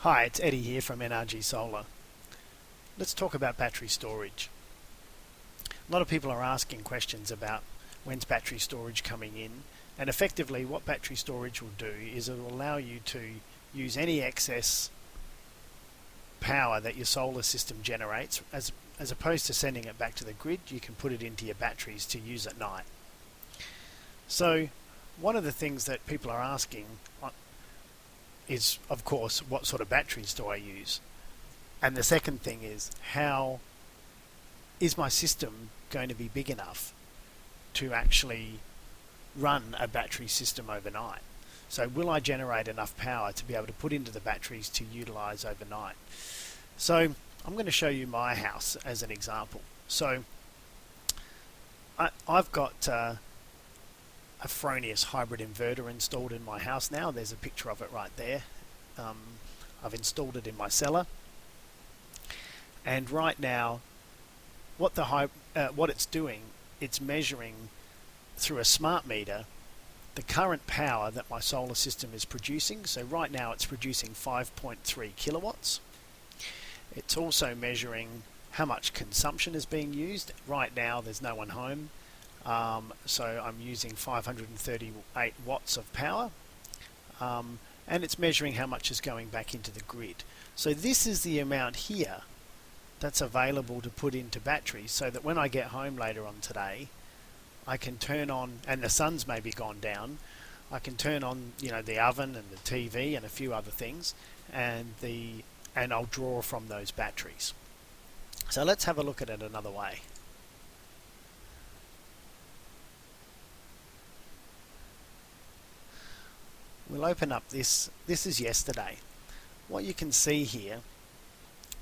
Hi, it's Eddie here from NRG Solar. Let's talk about battery storage. A lot of people are asking questions about when's battery storage coming in, and effectively what battery storage will do is it will allow you to use any excess power that your solar system generates. As opposed to sending it back to the grid, you can put it into your batteries to use at night. So one of the things that people are asking is, of course, what sort of batteries do I use? And the second thing is, how is my system going to be big enough to actually run a battery system overnight? So will I generate enough power to be able to put into the batteries to utilize overnight? So I'm going to show you my house as an example. So I've got a Fronius hybrid inverter installed in my house now. There's a picture of it right there. I've installed it in my cellar, and right now what it's doing, it's measuring through a smart meter the current power that my solar system is producing. So right now it's producing 5.3 kilowatts. It's also measuring how much consumption is being used. Right now there's no one home, so I'm using 538 watts of power, and it's measuring how much is going back into the grid. So this is the amount here that's available to put into batteries, so that when I get home later on today, I can turn on, and the sun's maybe gone down, I can turn on, the oven and the TV and a few other things, and I'll draw from those batteries. So let's have a look at it another way. We'll open up this. This is yesterday. What you can see here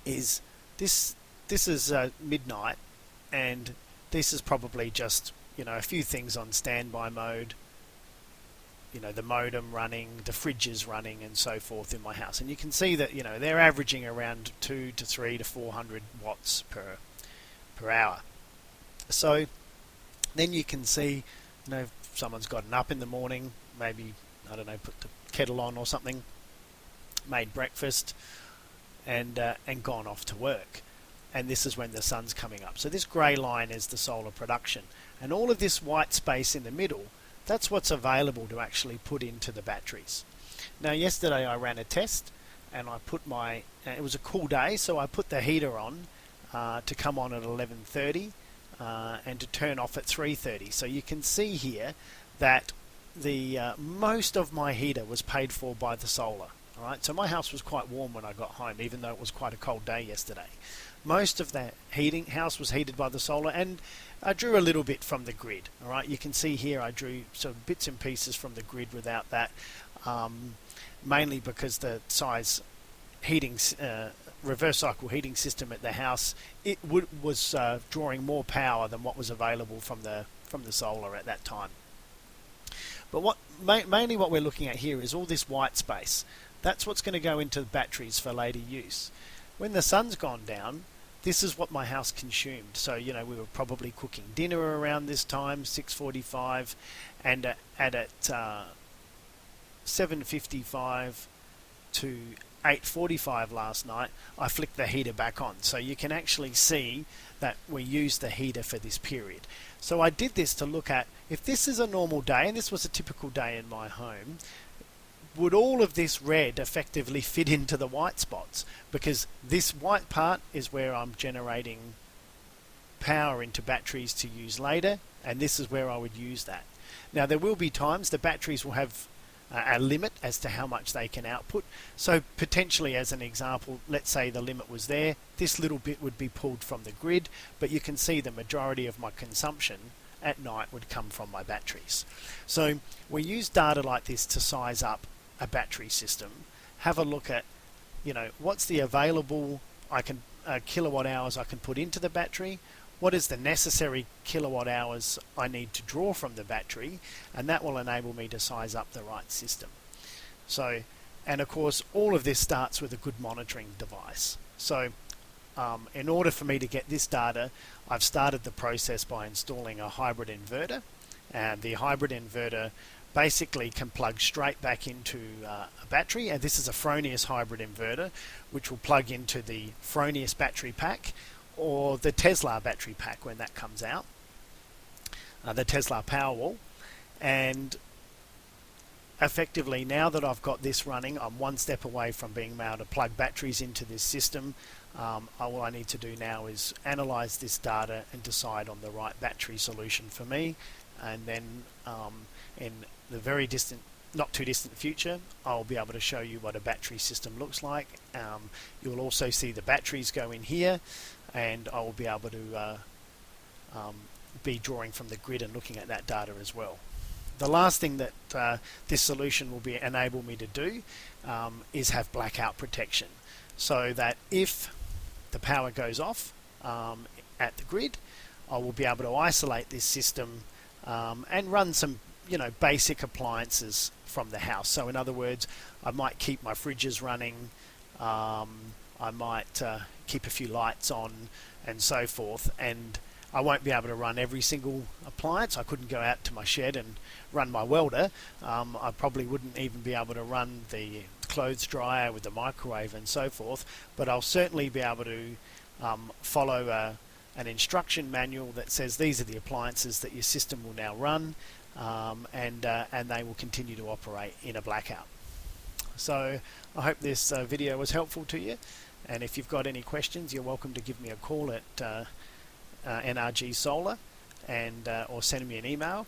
is this is midnight, and this is probably just a few things on standby mode, the modem running, the fridge is running, and so forth in my house. And you can see that they're averaging around 2 to 3 to 400 watts per hour. So then you can see if someone's gotten up in the morning, maybe, I don't know, put the kettle on or something, made breakfast, and gone off to work. And this is when the sun's coming up. So this grey line is the solar production, and all of this white space in the middle, that's what's available to actually put into the batteries. Now yesterday I ran a test, and I put it was a cool day, so I put the heater on to come on at 11:30 and to turn off at 3:30. So you can see here that the most of my heater was paid for by the solar. Alright, so my house was quite warm when I got home, even though it was quite a cold day yesterday. Most of the house was heated by the solar, and I drew a little bit from the grid. Alright, you can see here I drew sort of bits and pieces from the grid without that, mainly because the size heating reverse cycle heating system at the house, was drawing more power than what was available from the solar at that time. But mainly what we're looking at here is all this white space. That's what's going to go into the batteries for later use. When the sun's gone down, this is what my house consumed. So we were probably cooking dinner around this time, 6:45, and at 7:55 to 8:45 last night, I flicked the heater back on. So you can actually see that we used the heater for this period. So I did this to look at, if this is a normal day, and this was a typical day in my home, would all of this red effectively fit into the white spots? Because this white part is where I'm generating power into batteries to use later, and this is where I would use that. Now there will be times the batteries will have a limit as to how much they can output. So potentially, as an example, let's say the limit was there, this little bit would be pulled from the grid, but you can see the majority of my consumption at night would come from my batteries. So we use data like this to size up a battery system, have a look at what's the available kilowatt hours I can put into the battery, what is the necessary kilowatt hours I need to draw from the battery, and that will enable me to size up the right system. So, and of course all of this starts with a good monitoring device. So in order for me to get this data, I've started the process by installing a hybrid inverter, and the hybrid inverter basically can plug straight back into a battery, and this is a Fronius hybrid inverter which will plug into the Fronius battery pack or the Tesla battery pack when that comes out, the Tesla Powerwall. And effectively, now that I've got this running, I'm one step away from being able to plug batteries into this system. All I need to do now is analyze this data and decide on the right battery solution for me, and then in the very distant, not too distant future, I'll be able to show you what a battery system looks like. You'll also see the batteries go in here, and I will be able to be drawing from the grid and looking at that data as well. The last thing that this solution will enable me to do is have blackout protection, so that if the power goes off at the grid, I will be able to isolate this system and run some basic appliances from the house. So in other words, I might keep my fridges running, I might keep a few lights on and so forth, and I won't be able to run every single appliance. I couldn't go out to my shed and run my welder. I probably wouldn't even be able to run the clothes dryer with the microwave and so forth, but I'll certainly be able to follow an instruction manual that says these are the appliances that your system will now run, and they will continue to operate in a blackout. So I hope this video was helpful to you, and if you've got any questions, you're welcome to give me a call at NRG Solar, and or send me an email,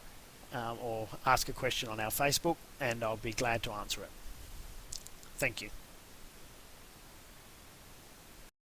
or ask a question on our Facebook, and I'll be glad to answer it. Thank you.